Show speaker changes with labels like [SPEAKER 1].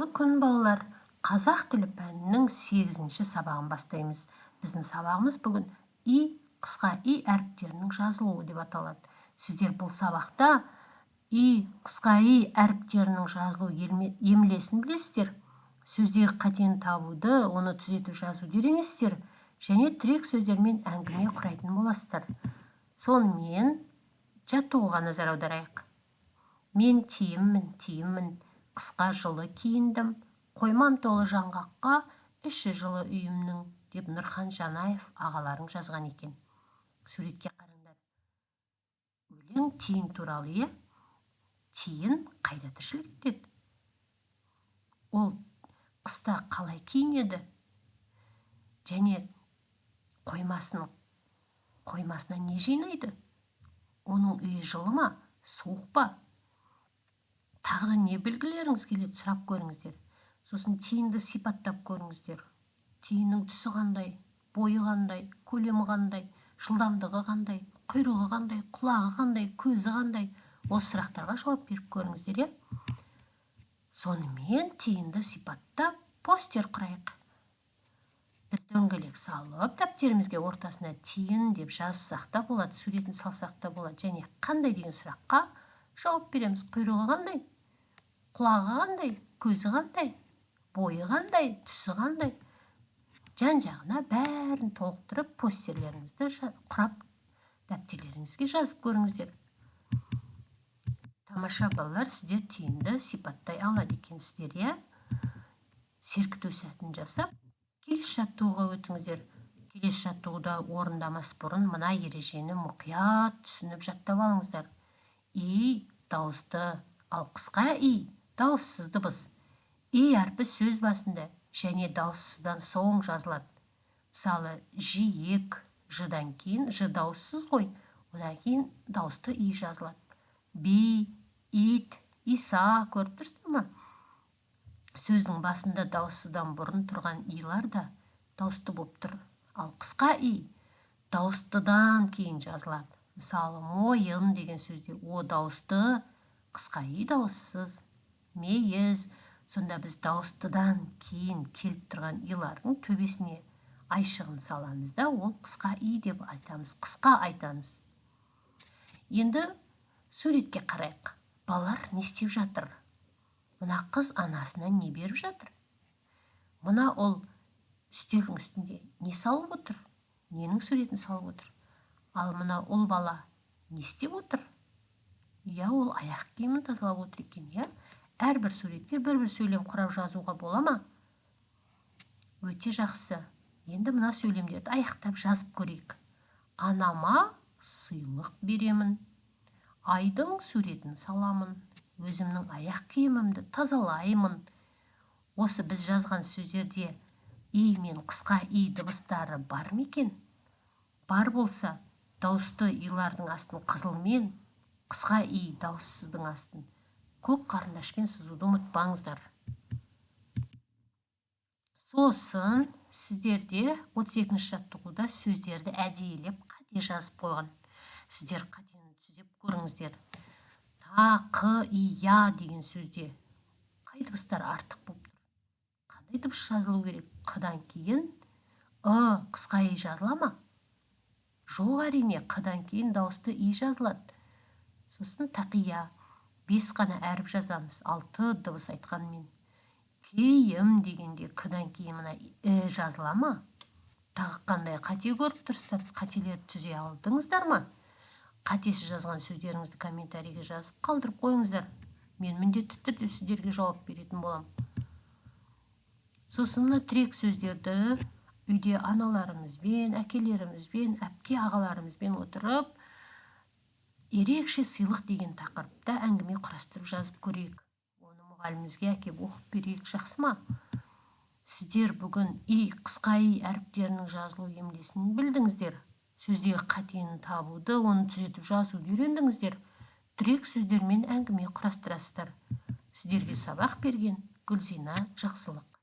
[SPEAKER 1] Қайырлы күн, балалар. Қазақ тілі пәнінің 8-ші сабағын бастаймыз. Біздің сабағымыз бүгін қысқа и әріптерінің жазылуы деп аталады. Сіздер бұл сабақта қысқа и әріптерінің жазылу емлесін білесіздер. Сөздегі қатені табуды, оны түзетіп жазуды үйренесіздер, және тірек сөздермен әңгіме құрайтын боласыздар. Сонымен жаттығуға назар аударайық. Мен тиіммін, қысқа жылы киіндім, қоймам толы жаңғаққа, іші жылы үйімнің, деп Нұрхан Жанаев ағаларың жазған екен. Суретке қараңдар. Өлең тиын туралы. Тиын қайда тіршілік етеді? Ол қыста қалай киінеді? Және қоймасына не жинайды? Оның үйі жылы ма, суық па? Тағы не білгілеріңіз келеді, сұрап көріңіздер. Сосын тиынды сипаттап көріңіздер. Тиынның түсі қандай, бойы қандай, көлемі қандай, жылдамдығы қандай, құйрығы қандай, құлағы қандай, көзі қандай? Осы сұрақтарға жауап беріп көріңіздер. Сонымен тиынды сипаттап постер құрайық. Біз дөңгелек салып, дәптерімізге ортасына тиын деп жазсақ та болады, суретін салсақ та болады. Және қандай деген сұраққа жауап береміз. Құйрығы қандай, құлағы қандай, көзі қандай, бойы қандай, түсі қандай? Жан-жағына бәрін толықтырып, постерлеріңізді құрап, дәптерлеріңізге жазып көріңіздер. Тамаша балалар, сіздер тиынды сипаттай алады екенсіздер. Серкіту сәтін жасап, келесі жаттығуға өтіңіздер. Келесі жаттығуда орындамас бұрын мына ережені мұқият түсініп жаттап алыңыздар. И дауысты, ал қысқа и дауыссыз дыбыс. И әрпі сөз басында және дауыссыздан соң жазылады. Мысалы, жиек, жыдан кейін, жы дауыссыз ғой, одан кейін дауысты и жазылады. Би, ит, иса, көріп тұрсыздар ма? Сөздің басында дауыссыздан бұрын тұрған илар да дауысты болып тұр. Ал қысқа и дауыстыдан кейін жазылады. Мысалы, мойын деген сөзде о дауысты, қысқа и дауыссыз. Мейіз. Сонда біз дауыстыдан кейін келіп тұрған илардың төбесіне айшығын саламыз да, ол қысқа и деп айтамыз, қысқа айтамыз. Енді суретке қарайық. Балалар не істеп жатыр? Мына қыз анасына не беріп жатыр? Мына ол үстелдің үстінде не салып отыр? Ненің суретін салып отыр? Ал мына ол бала не істеп отыр? Ол аяқ киімін тазалап отыр екен. Әрбір суретке бір-бір сөйлем құрап жазуға бола ма? Өте жақсы. Енді мына сөйлемдерді аяқтап жазып көрейік. Анама сыйлық беремін. Айдың суретін саламын. Өзімнің аяқ киімімді тазалаймын. Осы біз жазған сөздерде и мен қысқа и дыбыстары бар ма екен? Бар болса, дауысты илардың астын қызылмен, қысқа и дауыссыздың астын көк қарындашпен сызуды ұмытпаңыздар. Сосын сіздерде 32-ші жаттығуда сөздерді әдейілеп қате жазып қойған. Сіздер қатені түзеп көріңіздер. Та, қы, и, я деген сөзде қай дыбыстар артық болып тұр? Қандай дыбыс жазылу керек? Қыдан кейін қысқа и жазыла ма? Жоқ, әрине, қыдан кейін дауысты и жазылады. Сосын тақия. 5 қана әріп жазамыз, 6 дыбыс айтқанмен. Кейім дегенде кідан кейін мына жазыла ма? Тағы қандай қате көріп тұрсыздар? Қателерді түзе алдыңыздар ма? Қатесі жазған сөздеріңізді комментарийге жазып қалдырып қойыңыздар. Мен міндетті түрде сіздерге жауап беретін болам. Сосын мына тірек сөздерді үйде аналарымызбен, әкелерімізбен, әпке ағаларымызбен отырып, ерекше сыйлық деген тақырыпта әңгіме құрастырып жазып көрейік. Оны мұғалімімізге әкеп оқып берейік, жақсы ма? Сіздер бүгін қысқа и әріптерінің жазылу емлесін білдіңіздер. Сөздегі қатені табуды, оны түзетіп жазуды үйрендіңіздер. Тірек сөздермен әңгіме құрастырасыздар. Сіздерге сабақ берген Гүлзина Жақсылық.